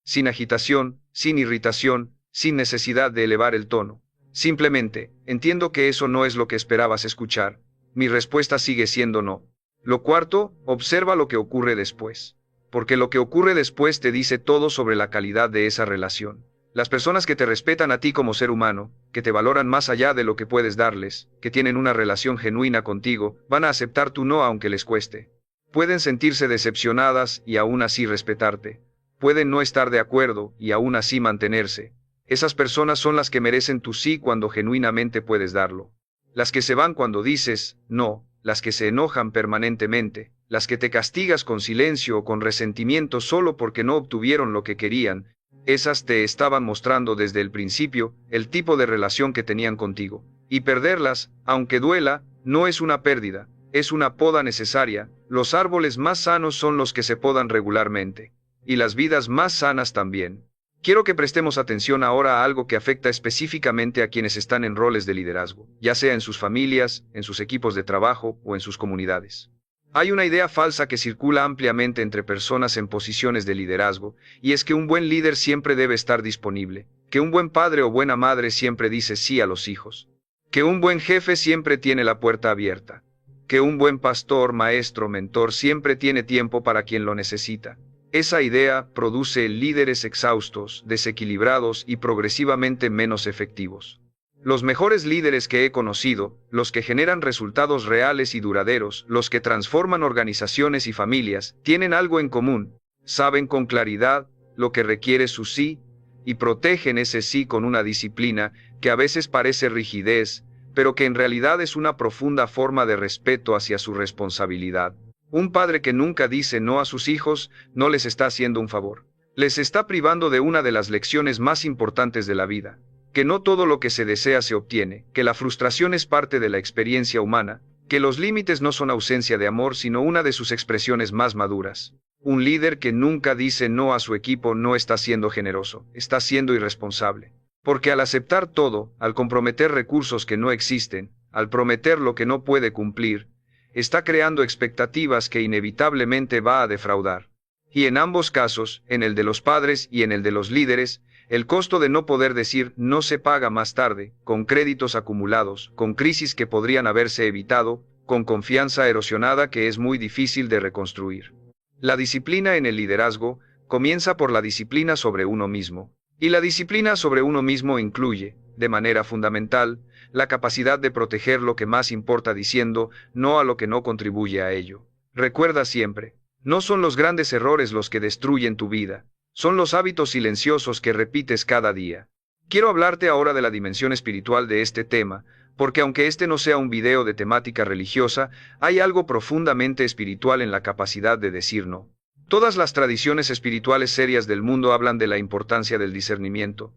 Sin agitación, sin irritación, sin necesidad de elevar el tono. Simplemente, entiendo que eso no es lo que esperabas escuchar. Mi respuesta sigue siendo no. Lo cuarto, observa lo que ocurre después. Porque lo que ocurre después te dice todo sobre la calidad de esa relación. Las personas que te respetan a ti como ser humano, que te valoran más allá de lo que puedes darles, que tienen una relación genuina contigo, van a aceptar tu no aunque les cueste. Pueden sentirse decepcionadas y aún así respetarte. Pueden no estar de acuerdo y aún así mantenerse. Esas personas son las que merecen tu sí cuando genuinamente puedes darlo. Las que se van cuando dices no, las que se enojan permanentemente, las que te castigas con silencio o con resentimiento solo porque no obtuvieron lo que querían, Esas te estaban mostrando desde el principio el tipo de relación que tenían contigo. Y perderlas, aunque duela, no es una pérdida, es una poda necesaria. Los árboles más sanos son los que se podan regularmente. Y las vidas más sanas también. Quiero que prestemos atención ahora a algo que afecta específicamente a quienes están en roles de liderazgo, ya sea en sus familias, en sus equipos de trabajo o en sus comunidades. Hay una idea falsa que circula ampliamente entre personas en posiciones de liderazgo, y es que un buen líder siempre debe estar disponible, que un buen padre o buena madre siempre dice sí a los hijos, que un buen jefe siempre tiene la puerta abierta, que un buen pastor, maestro, mentor siempre tiene tiempo para quien lo necesita. Esa idea produce líderes exhaustos, desequilibrados y progresivamente menos efectivos. Los mejores líderes que he conocido, los que generan resultados reales y duraderos, los que transforman organizaciones y familias, tienen algo en común. Saben con claridad lo que requiere su sí y protegen ese sí con una disciplina que a veces parece rigidez, pero que en realidad es una profunda forma de respeto hacia su responsabilidad. Un padre que nunca dice no a sus hijos no les está haciendo un favor. Les está privando de una de las lecciones más importantes de la vida, que no todo lo que se desea se obtiene, que la frustración es parte de la experiencia humana, que los límites no son ausencia de amor sino una de sus expresiones más maduras. Un líder que nunca dice no a su equipo no está siendo generoso, está siendo irresponsable. Porque al aceptar todo, al comprometer recursos que no existen, al prometer lo que no puede cumplir, está creando expectativas que inevitablemente va a defraudar. Y en ambos casos, en el de los padres y en el de los líderes, el costo de no poder decir no se paga más tarde, con créditos acumulados, con crisis que podrían haberse evitado, con confianza erosionada que es muy difícil de reconstruir. La disciplina en el liderazgo comienza por la disciplina sobre uno mismo. Y la disciplina sobre uno mismo incluye, de manera fundamental, la capacidad de proteger lo que más importa diciendo no a lo que no contribuye a ello. Recuerda siempre, no son los grandes errores los que destruyen tu vida, son los hábitos silenciosos que repites cada día. Quiero hablarte ahora de la dimensión espiritual de este tema, porque aunque este no sea un video de temática religiosa, hay algo profundamente espiritual en la capacidad de decir no. Todas las tradiciones espirituales serias del mundo hablan de la importancia del discernimiento.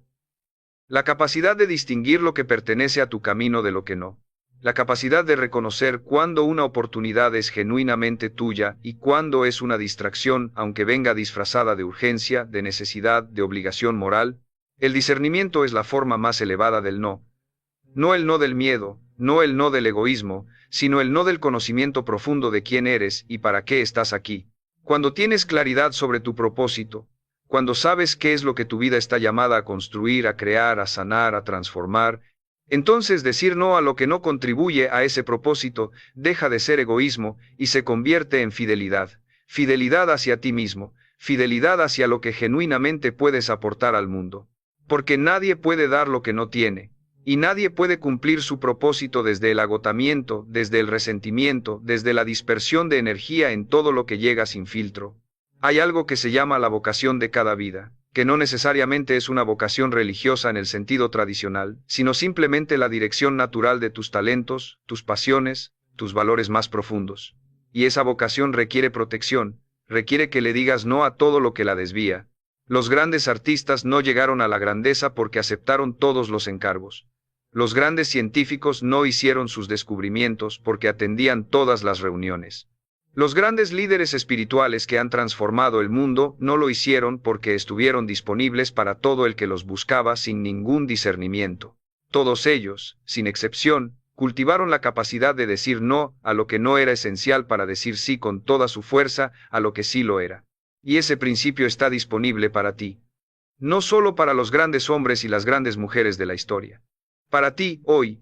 La capacidad de distinguir lo que pertenece a tu camino de lo que no. La capacidad de reconocer cuándo una oportunidad es genuinamente tuya y cuándo es una distracción, aunque venga disfrazada de urgencia, de necesidad, de obligación moral. El discernimiento es la forma más elevada del no. No el no del miedo, no el no del egoísmo, sino el no del conocimiento profundo de quién eres y para qué estás aquí. Cuando tienes claridad sobre tu propósito, cuando sabes qué es lo que tu vida está llamada a construir, a crear, a sanar, a transformar, entonces decir no a lo que no contribuye a ese propósito deja de ser egoísmo y se convierte en fidelidad. Fidelidad hacia ti mismo, fidelidad hacia lo que genuinamente puedes aportar al mundo. Porque nadie puede dar lo que no tiene, y nadie puede cumplir su propósito desde el agotamiento, desde el resentimiento, desde la dispersión de energía en todo lo que llega sin filtro. Hay algo que se llama la vocación de cada vida, que no necesariamente es una vocación religiosa en el sentido tradicional, sino simplemente la dirección natural de tus talentos, tus pasiones, tus valores más profundos. Y esa vocación requiere protección, requiere que le digas no a todo lo que la desvía. Los grandes artistas no llegaron a la grandeza porque aceptaron todos los encargos. Los grandes científicos no hicieron sus descubrimientos porque atendían todas las reuniones. Los grandes líderes espirituales que han transformado el mundo no lo hicieron porque estuvieron disponibles para todo el que los buscaba sin ningún discernimiento. Todos ellos, sin excepción, cultivaron la capacidad de decir no a lo que no era esencial para decir sí con toda su fuerza a lo que sí lo era. Y ese principio está disponible para ti. No solo para los grandes hombres y las grandes mujeres de la historia. Para ti, hoy,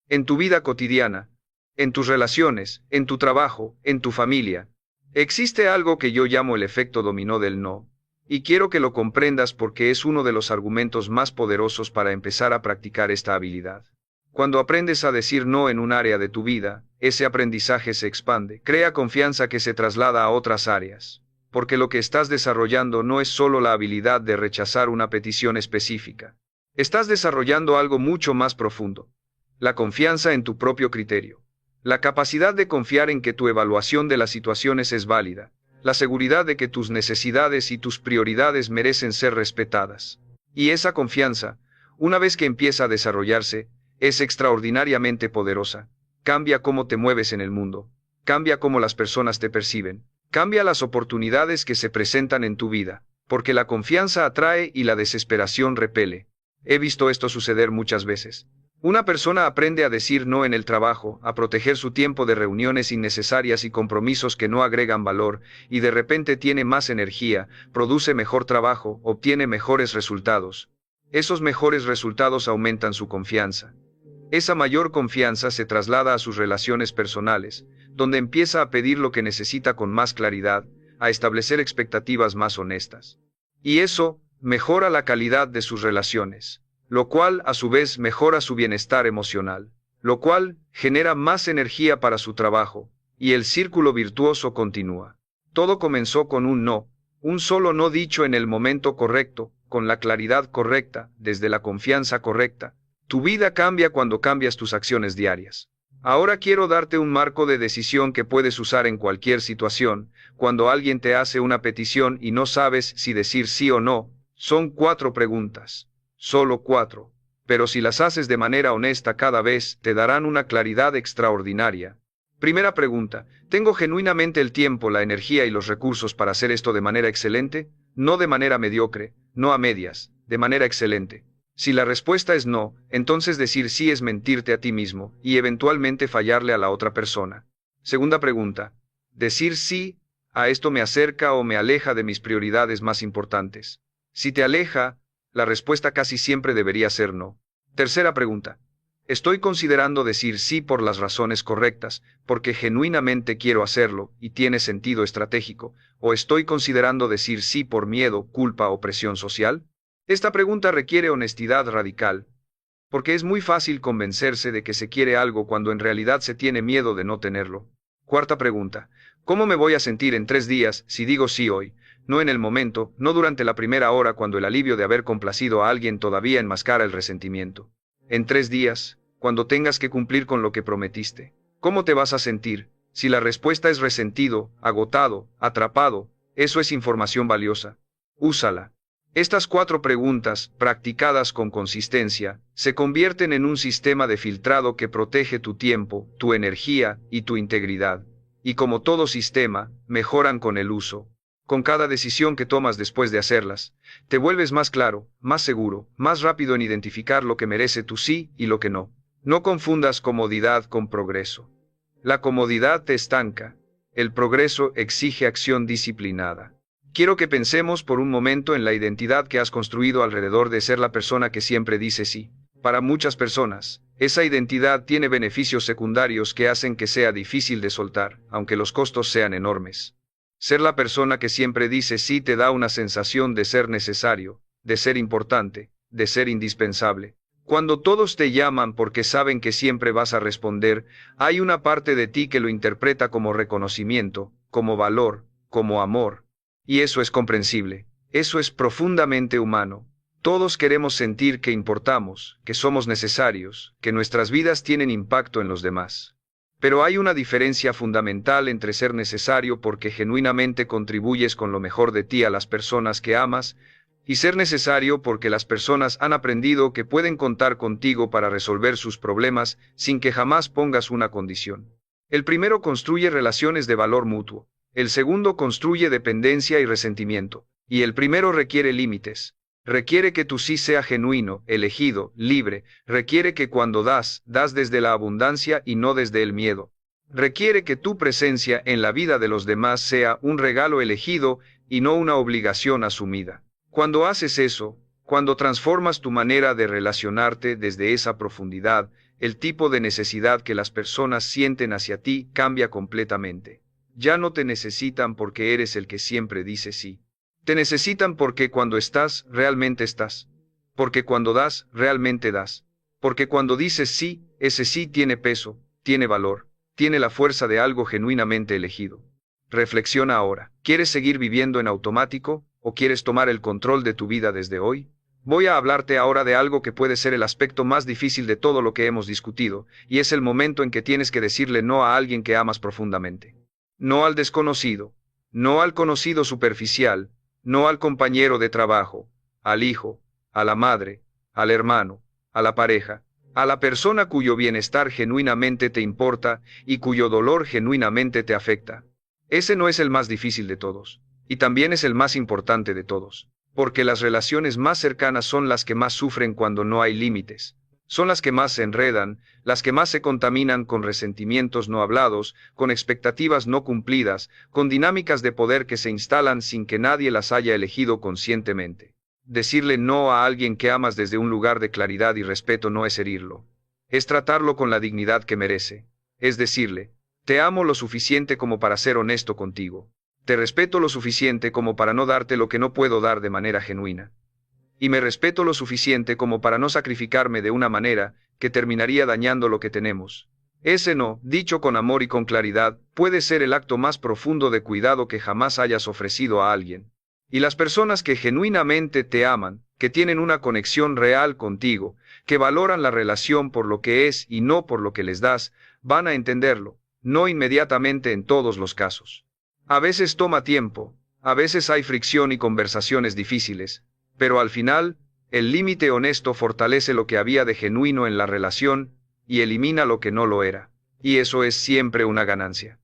en tu vida cotidiana, en tus relaciones, en tu trabajo, en tu familia, existe algo que yo llamo el efecto dominó del no, y quiero que lo comprendas porque es uno de los argumentos más poderosos para empezar a practicar esta habilidad. Cuando aprendes a decir no en un área de tu vida, ese aprendizaje se expande, crea confianza que se traslada a otras áreas, porque lo que estás desarrollando no es solo la habilidad de rechazar una petición específica. Estás desarrollando algo mucho más profundo, la confianza en tu propio criterio. La capacidad de confiar en que tu evaluación de las situaciones es válida, la seguridad de que tus necesidades y tus prioridades merecen ser respetadas. Y esa confianza, una vez que empieza a desarrollarse, es extraordinariamente poderosa. Cambia cómo te mueves en el mundo, cambia cómo las personas te perciben, cambia las oportunidades que se presentan en tu vida, porque la confianza atrae y la desesperación repele. He visto esto suceder muchas veces. Una persona aprende a decir no en el trabajo, a proteger su tiempo de reuniones innecesarias y compromisos que no agregan valor, y de repente tiene más energía, produce mejor trabajo, obtiene mejores resultados. Esos mejores resultados aumentan su confianza. Esa mayor confianza se traslada a sus relaciones personales, donde empieza a pedir lo que necesita con más claridad, a establecer expectativas más honestas. Y eso mejora la calidad de sus relaciones, lo cual a su vez mejora su bienestar emocional, lo cual genera más energía para su trabajo, y el círculo virtuoso continúa. Todo comenzó con un no, un solo no dicho en el momento correcto, con la claridad correcta, desde la confianza correcta. Tu vida cambia cuando cambias tus acciones diarias. Ahora quiero darte un marco de decisión que puedes usar en cualquier situación. Cuando alguien te hace una petición y no sabes si decir sí o no, son 4 preguntas. Solo 4. Pero si las haces de manera honesta cada vez, te darán una claridad extraordinaria. Primera pregunta: ¿tengo genuinamente el tiempo, la energía y los recursos para hacer esto de manera excelente? No de manera mediocre, no a medias, de manera excelente. Si la respuesta es no, entonces decir sí es mentirte a ti mismo y eventualmente fallarle a la otra persona. Segunda pregunta: ¿decir sí a esto me acerca o me aleja de mis prioridades más importantes? Si te aleja, la respuesta casi siempre debería ser no. Tercera pregunta: ¿estoy considerando decir sí por las razones correctas, porque genuinamente quiero hacerlo y tiene sentido estratégico, o estoy considerando decir sí por miedo, culpa o presión social? Esta pregunta requiere honestidad radical, porque es muy fácil convencerse de que se quiere algo cuando en realidad se tiene miedo de no tenerlo. Cuarta pregunta: ¿cómo me voy a sentir en 3 días si digo sí hoy? No en el momento, no durante la primera hora cuando el alivio de haber complacido a alguien todavía enmascara el resentimiento. En 3 días, cuando tengas que cumplir con lo que prometiste. ¿Cómo te vas a sentir? Si la respuesta es resentido, agotado, atrapado, eso es información valiosa. Úsala. Estas 4 preguntas, practicadas con consistencia, se convierten en un sistema de filtrado que protege tu tiempo, tu energía y tu integridad. Y como todo sistema, mejoran con el uso. Con cada decisión que tomas después de hacerlas, te vuelves más claro, más seguro, más rápido en identificar lo que merece tu sí y lo que no. No confundas comodidad con progreso. La comodidad te estanca. El progreso exige acción disciplinada. Quiero que pensemos por un momento en la identidad que has construido alrededor de ser la persona que siempre dice sí. Para muchas personas, esa identidad tiene beneficios secundarios que hacen que sea difícil de soltar, aunque los costos sean enormes. Ser la persona que siempre dice sí te da una sensación de ser necesario, de ser importante, de ser indispensable. Cuando todos te llaman porque saben que siempre vas a responder, hay una parte de ti que lo interpreta como reconocimiento, como valor, como amor. Y eso es comprensible, eso es profundamente humano. Todos queremos sentir que importamos, que somos necesarios, que nuestras vidas tienen impacto en los demás. Pero hay una diferencia fundamental entre ser necesario porque genuinamente contribuyes con lo mejor de ti a las personas que amas, y ser necesario porque las personas han aprendido que pueden contar contigo para resolver sus problemas sin que jamás pongas una condición. El primero construye relaciones de valor mutuo. El segundo construye dependencia y resentimiento, y el primero requiere límites. Requiere que tu sí sea genuino, elegido, libre. Requiere que cuando das desde la abundancia y no desde el miedo. Requiere que tu presencia en la vida de los demás sea un regalo elegido y no una obligación asumida. Cuando haces eso, cuando transformas tu manera de relacionarte desde esa profundidad, el tipo de necesidad que las personas sienten hacia ti cambia completamente. Ya no te necesitan porque eres el que siempre dice sí. Te necesitan porque cuando estás, realmente estás. Porque cuando das, realmente das. Porque cuando dices sí, ese sí tiene peso, tiene valor, tiene la fuerza de algo genuinamente elegido. Reflexiona ahora. ¿Quieres seguir viviendo en automático o quieres tomar el control de tu vida desde hoy? Voy a hablarte ahora de algo que puede ser el aspecto más difícil de todo lo que hemos discutido, y es el momento en que tienes que decirle no a alguien que amas profundamente. No al desconocido, no al conocido superficial, no al compañero de trabajo, al hijo, a la madre, al hermano, a la pareja, a la persona cuyo bienestar genuinamente te importa y cuyo dolor genuinamente te afecta. Ese no es el más difícil de todos, y también es el más importante de todos, porque las relaciones más cercanas son las que más sufren cuando no hay límites. Son las que más se enredan, las que más se contaminan con resentimientos no hablados, con expectativas no cumplidas, con dinámicas de poder que se instalan sin que nadie las haya elegido conscientemente. Decirle no a alguien que amas desde un lugar de claridad y respeto no es herirlo. Es tratarlo con la dignidad que merece. Es decirle, te amo lo suficiente como para ser honesto contigo. Te respeto lo suficiente como para no darte lo que no puedo dar de manera genuina. Y me respeto lo suficiente como para no sacrificarme de una manera que terminaría dañando lo que tenemos. Ese no, dicho con amor y con claridad, puede ser el acto más profundo de cuidado que jamás hayas ofrecido a alguien. Y las personas que genuinamente te aman, que tienen una conexión real contigo, que valoran la relación por lo que es y no por lo que les das, van a entenderlo, no inmediatamente en todos los casos. A veces toma tiempo, a veces hay fricción y conversaciones difíciles, pero al final, el límite honesto fortalece lo que había de genuino en la relación y elimina lo que no lo era. Y eso es siempre una ganancia.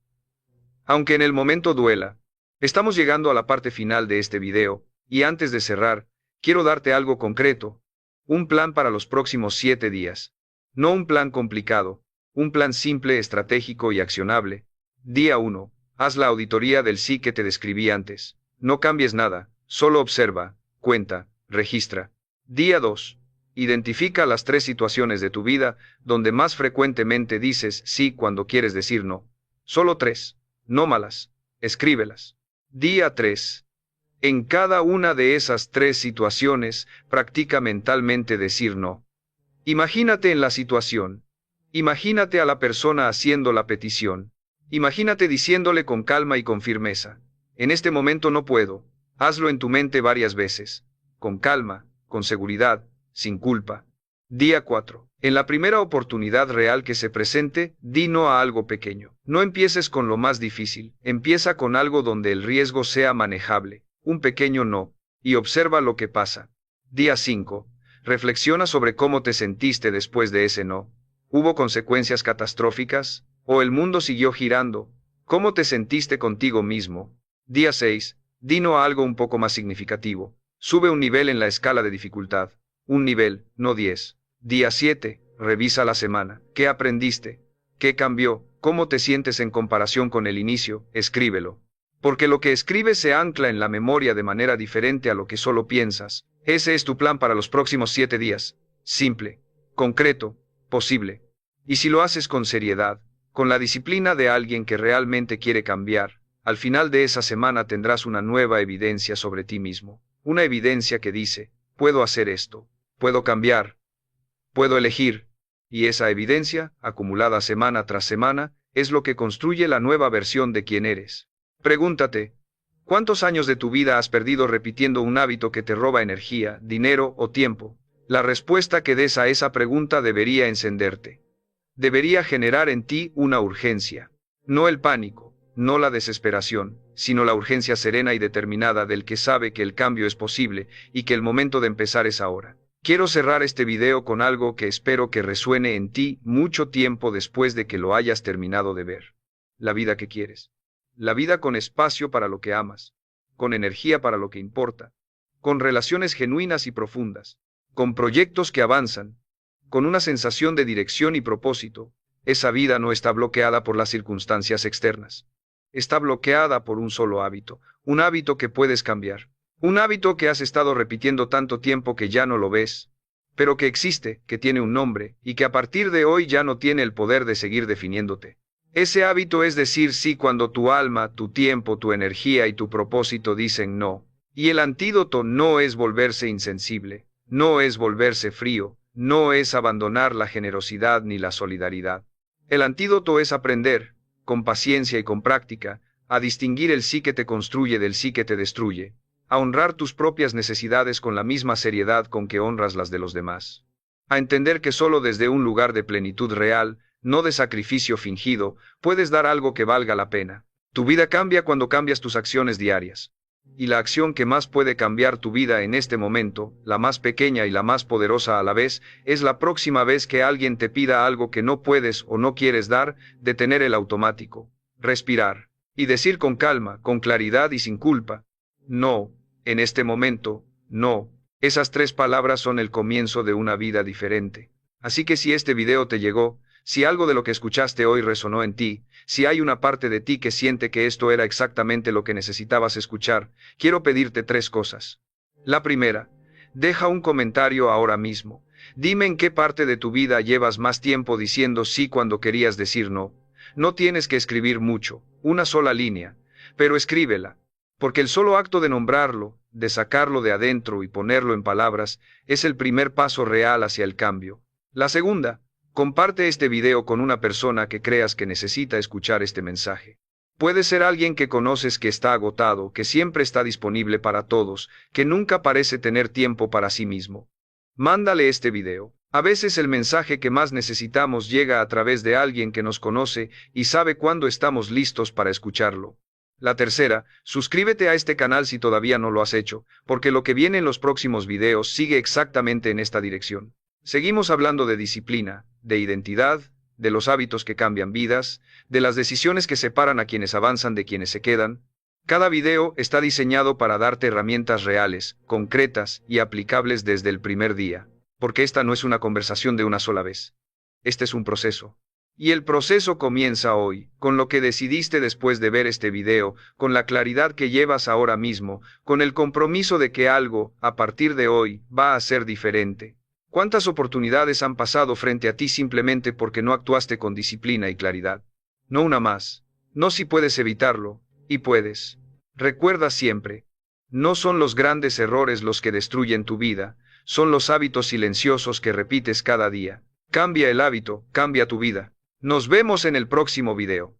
Aunque en el momento duela, estamos llegando a la parte final de este video, y antes de cerrar, quiero darte algo concreto, un plan para los próximos 7 días. No un plan complicado, un plan simple, estratégico y accionable. Día 1. Haz la auditoría del sí que te describí antes. No cambies nada, solo observa, cuenta, registra. Día 2. Identifica las 3 situaciones de tu vida donde más frecuentemente dices sí cuando quieres decir no. Solo 3. Nómalas. Escríbelas. Día 3. En cada una de esas 3 situaciones, practica mentalmente decir no. Imagínate en la situación. Imagínate a la persona haciendo la petición. Imagínate diciéndole con calma y con firmeza. En este momento no puedo. Hazlo en tu mente varias veces. Con calma, con seguridad, sin culpa. Día 4. En la primera oportunidad real que se presente, di no a algo pequeño. No empieces con lo más difícil. Empieza con algo donde el riesgo sea manejable. Un pequeño no. Y observa lo que pasa. Día 5. Reflexiona sobre cómo te sentiste después de ese no. ¿Hubo consecuencias catastróficas? ¿O el mundo siguió girando? ¿Cómo te sentiste contigo mismo? Día 6. Di no a algo un poco más significativo. Sube un nivel en la escala de dificultad. Un nivel, no 10. Día 7. Revisa la semana. ¿Qué aprendiste? ¿Qué cambió? ¿Cómo te sientes en comparación con el inicio? Escríbelo. Porque lo que escribes se ancla en la memoria de manera diferente a lo que solo piensas. Ese es tu plan para los próximos 7 días. Simple, concreto, posible. Y si lo haces con seriedad, con la disciplina de alguien que realmente quiere cambiar, al final de esa semana tendrás una nueva evidencia sobre ti mismo. Una evidencia que dice, puedo hacer esto, puedo cambiar, puedo elegir. Y esa evidencia, acumulada semana tras semana, es lo que construye la nueva versión de quién eres. Pregúntate, ¿cuántos años de tu vida has perdido repitiendo un hábito que te roba energía, dinero o tiempo? La respuesta que des a esa pregunta debería encenderte. Debería generar en ti una urgencia. No el pánico, no la desesperación, sino la urgencia serena y determinada del que sabe que el cambio es posible y que el momento de empezar es ahora. Quiero cerrar este video con algo que espero que resuene en ti mucho tiempo después de que lo hayas terminado de ver. La vida que quieres. La vida con espacio para lo que amas, con energía para lo que importa, con relaciones genuinas y profundas, con proyectos que avanzan, con una sensación de dirección y propósito. Esa vida no está bloqueada por las circunstancias externas. Está bloqueada por un solo hábito, un hábito que puedes cambiar, un hábito que has estado repitiendo tanto tiempo que ya no lo ves, pero que existe, que tiene un nombre, y que a partir de hoy ya no tiene el poder de seguir definiéndote. Ese hábito es decir sí cuando tu alma, tu tiempo, tu energía y tu propósito dicen no. Y el antídoto no es volverse insensible, no es volverse frío, no es abandonar la generosidad ni la solidaridad. El antídoto es aprender, con paciencia y con práctica, a distinguir el sí que te construye del sí que te destruye, a honrar tus propias necesidades con la misma seriedad con que honras las de los demás, a entender que solo desde un lugar de plenitud real, no de sacrificio fingido, puedes dar algo que valga la pena. Tu vida cambia cuando cambias tus acciones diarias. Y la acción que más puede cambiar tu vida en este momento, la más pequeña y la más poderosa a la vez, es la próxima vez que alguien te pida algo que no puedes o no quieres dar, detener el automático, respirar, y decir con calma, con claridad y sin culpa, no, en este momento, no. Esas 3 palabras son el comienzo de una vida diferente. Así que si este video te llegó, si algo de lo que escuchaste hoy resonó en ti, si hay una parte de ti que siente que esto era exactamente lo que necesitabas escuchar, quiero pedirte 3 cosas. La primera, deja un comentario ahora mismo. Dime en qué parte de tu vida llevas más tiempo diciendo sí cuando querías decir no. No tienes que escribir mucho, una sola línea, pero escríbela. Porque el solo acto de nombrarlo, de sacarlo de adentro y ponerlo en palabras, es el primer paso real hacia el cambio. La segunda, comparte este video con una persona que creas que necesita escuchar este mensaje. Puede ser alguien que conoces que está agotado, que siempre está disponible para todos, que nunca parece tener tiempo para sí mismo. Mándale este video. A veces el mensaje que más necesitamos llega a través de alguien que nos conoce y sabe cuándo estamos listos para escucharlo. La tercera, suscríbete a este canal si todavía no lo has hecho, porque lo que viene en los próximos videos sigue exactamente en esta dirección. Seguimos hablando de disciplina, de identidad, de los hábitos que cambian vidas, de las decisiones que separan a quienes avanzan de quienes se quedan. Cada video está diseñado para darte herramientas reales, concretas y aplicables desde el primer día, porque esta no es una conversación de una sola vez. Este es un proceso. Y el proceso comienza hoy, con lo que decidiste después de ver este video, con la claridad que llevas ahora mismo, con el compromiso de que algo, a partir de hoy, va a ser diferente. ¿Cuántas oportunidades han pasado frente a ti simplemente porque no actuaste con disciplina y claridad? No una más. No si puedes evitarlo, y puedes. Recuerda siempre, no son los grandes errores los que destruyen tu vida, son los hábitos silenciosos que repites cada día. Cambia el hábito, cambia tu vida. Nos vemos en el próximo video.